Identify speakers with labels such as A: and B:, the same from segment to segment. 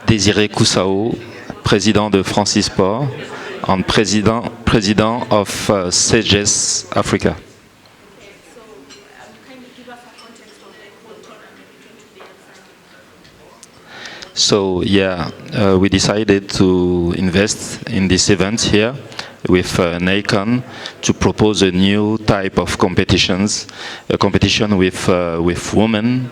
A: Désiré Koussawo, président de Francis Sport, and president of CEGES Africa. So yeah, we decided to invest in this event here with NACON to propose a new type of competitions, a competition with women,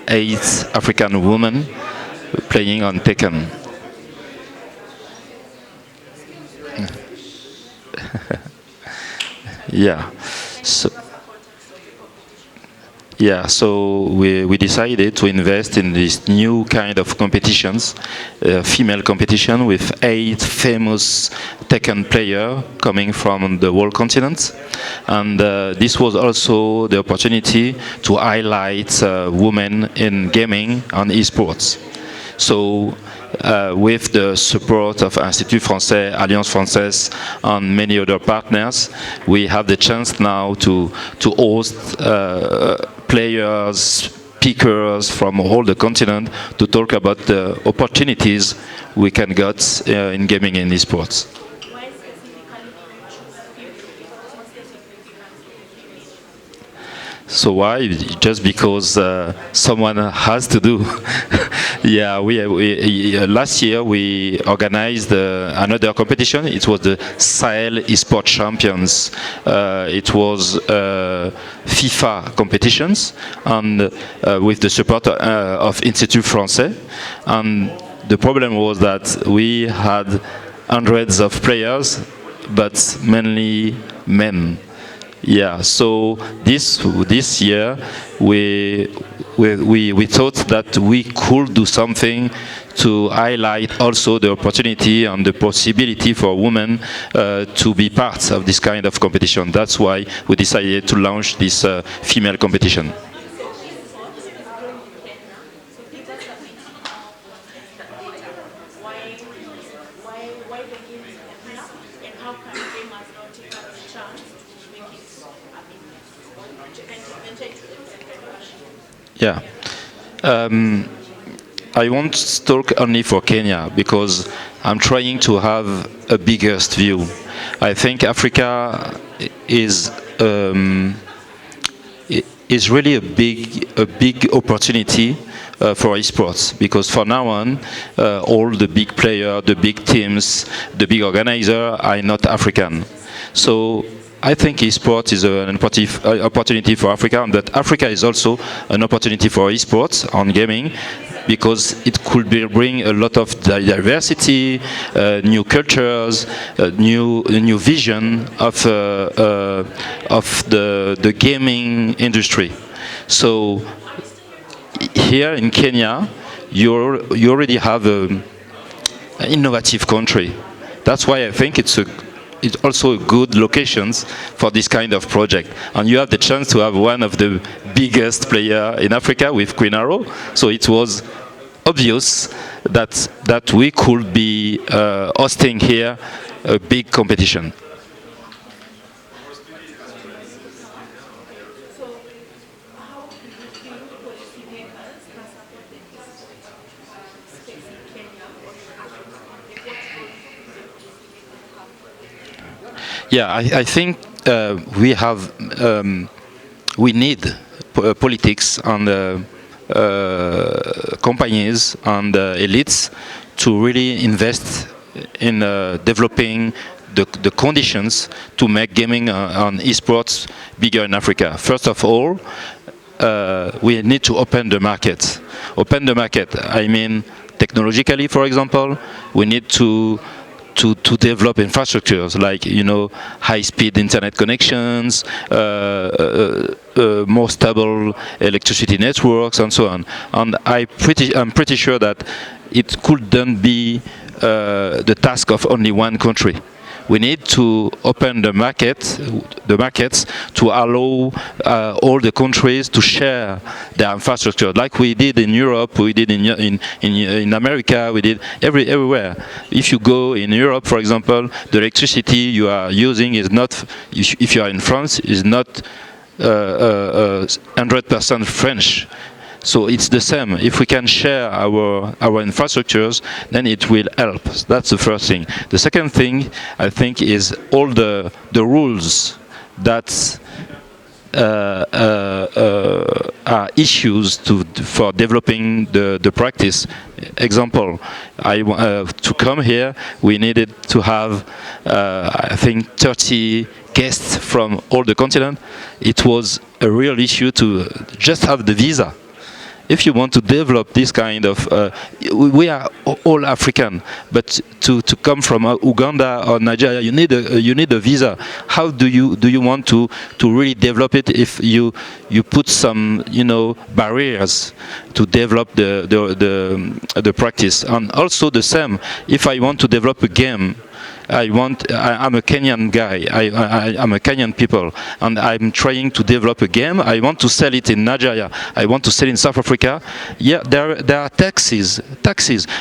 A: 8 African women playing on Tekken. Yeah. So, yeah, so we decided to invest in this new kind of competitions, female competition with 8 famous Tekken players coming from the whole continent. And this was also the opportunity to highlight women in gaming and esports. So with the support of Institut Français, Alliance Française, and many other partners, we have the chance now to host players, speakers from all the continent to talk about the opportunities we can get in gaming and esports. So why? Just because someone has to do. Yeah, last year we organized another competition. It was the Sahel Esports Champions. It was FIFA competitions, and with the support of Institut Français. And the problem was that we had hundreds of players, but mainly men. Yeah, so this year we thought that we could do something to highlight also the opportunity and the possibility for women to be part of this kind of competition. That's why we decided to launch this female competition. Yeah. I won't talk only for Kenya because I'm trying to have a biggest view. I think Africa is really a big opportunity for esports, because from now on, all the big players, the big teams, the big organizers are not African. So I think esports is an opportunity for Africa, and that Africa is also an opportunity for esports on gaming, because it could bring a lot of diversity, new cultures, new vision of the gaming industry. So here in Kenya, you already have an innovative country. That's why I think it's also a good locations for this kind of project. And you have the chance to have one of the biggest player in Africa with Queen Arrow. So it was obvious that we could be hosting here a big competition. Yeah, I think we need politics and companies and elites to really invest in developing the conditions to make gaming and esports bigger in Africa. First of all, we need to open the market. Open the market, I mean technologically, for example, we need to develop infrastructures like, high-speed internet connections, more stable electricity networks, and so on. And I'm pretty sure that it couldn't be the task of only one country. We need to open the markets to allow all the countries to share their infrastructure, like we did in Europe, we did in America, we did everywhere. If you go in Europe, for example, the electricity you are using is not, if you are in France, is not 100% French. So it's the same. If we can share our infrastructures, then it will help. That's the first thing. The second thing, I think, is all the rules that are issues for developing the practice. Example, to come here, we needed to have, I think, 30 guests from all the continent. It was a real issue to just have the visa. If you want to develop this kind of, we are all African, but to come from Uganda or Nigeria, you need a visa. How do you want to really develop it if you put some barriers to develop the practice? And also the same, if I want to develop a game, I'm a Kenyan guy. I'm a Kenyan people, and I'm trying to develop a game. I want to sell it in Nigeria. I want to sell in South Africa. Yeah, there are taxes.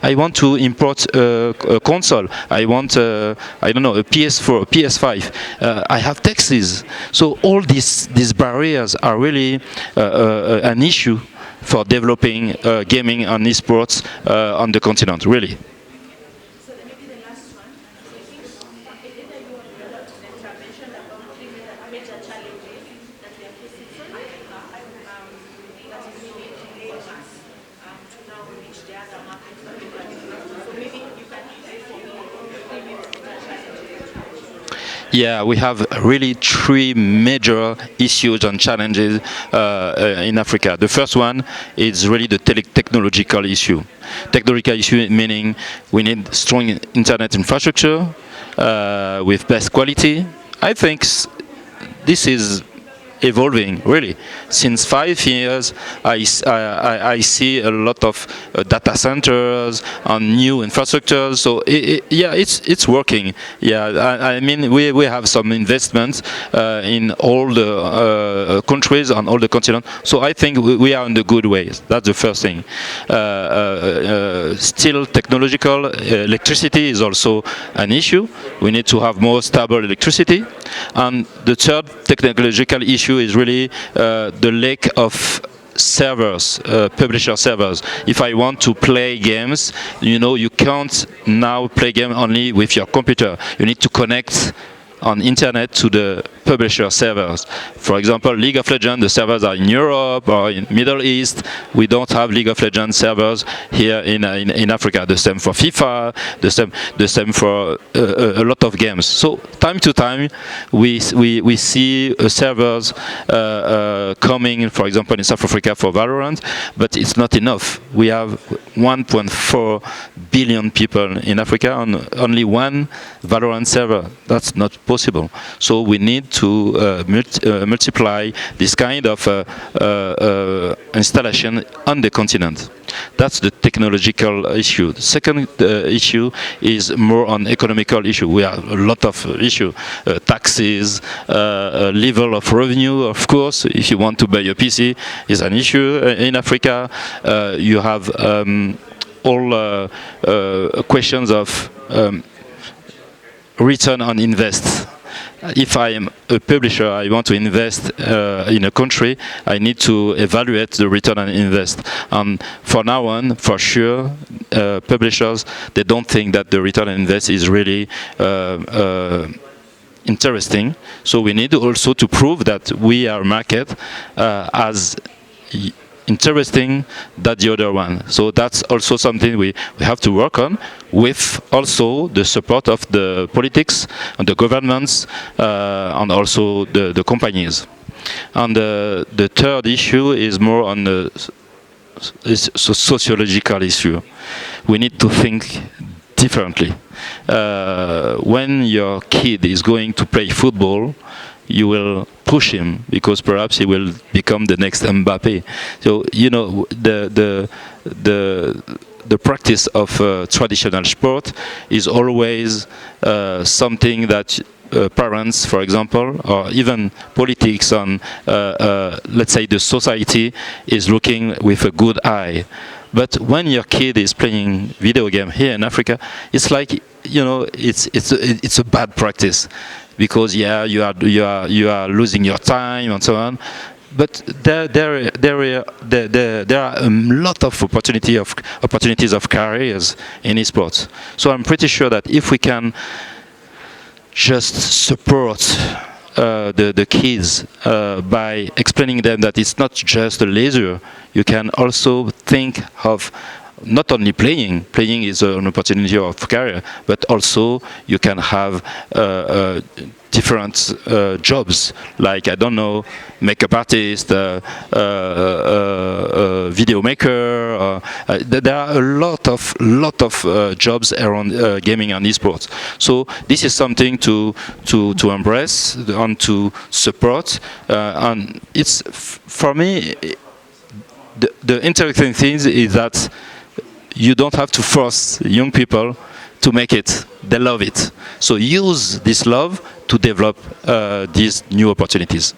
A: I want to import a console. I want I don't know, a PS4, a PS5. I have taxes. So all these barriers are really an issue for developing gaming and esports on the continent. Really. Yeah, we have really three major issues and challenges in Africa. The first one is really the technological issue. Technological issue meaning we need strong internet infrastructure with best quality. I think this is evolving really. Since 5 years, I see a lot of data centers and new infrastructures. So it's working. Yeah, I mean we have some investments in all the countries on all the continent. So I think we are in the good ways. That's the first thing. Still, technological electricity is also an issue. We need to have more stable electricity. And the third technological issue is really the lack of servers, publisher servers. If I want to play games, you can't now play game only with your computer. You need to connect on internet to the publisher servers. For example, League of Legends, the servers are in Europe or in Middle East. We don't have League of Legends servers here in Africa. The same for FIFA, the same for a lot of games. So time to time, we see servers coming, for example, in South Africa for Valorant, but it's not enough. We have 1.4 billion people in Africa and only one Valorant server. That's not possible. So we need to multiply this kind of installation on the continent. That's the technological issue. The second issue is more on economical issue. We have a lot of issue, taxes, level of revenue. Of course, if you want to buy a PC, is an issue in Africa. You have all questions of return on invest. If I am a publisher, I want to invest in a country, I need to evaluate the return on invest. And for now on, for sure, publishers, they don't think that the return on invest is really interesting. So we need also to prove that we are market as interesting than the other one. So that's also something we have to work on, with also the support of the politics and the governments and also the companies. And the third issue is more on the sociological issue. We need to think differently. When your kid is going to play football, you will push him because perhaps he will become the next Mbappe. So the practice of traditional sport is always something that parents, for example, or even politics and let's say the society is looking with a good eye. But when your kid is playing video game here in Africa, it's like it's a bad practice, because you are losing your time and so on. but there are a lot of opportunities of careers in esports. So I'm pretty sure that if we can just support the kids by explaining them that it's not just a leisure, you can also think of not only playing is an opportunity of career, but also you can have different jobs, like, I don't know, makeup artist, video maker. There are a lot of jobs around gaming and esports. So this is something to embrace and to support. And it's, for me, the interesting thing is that you don't have to force young people to make it. They love it. So use this love to develop these new opportunities.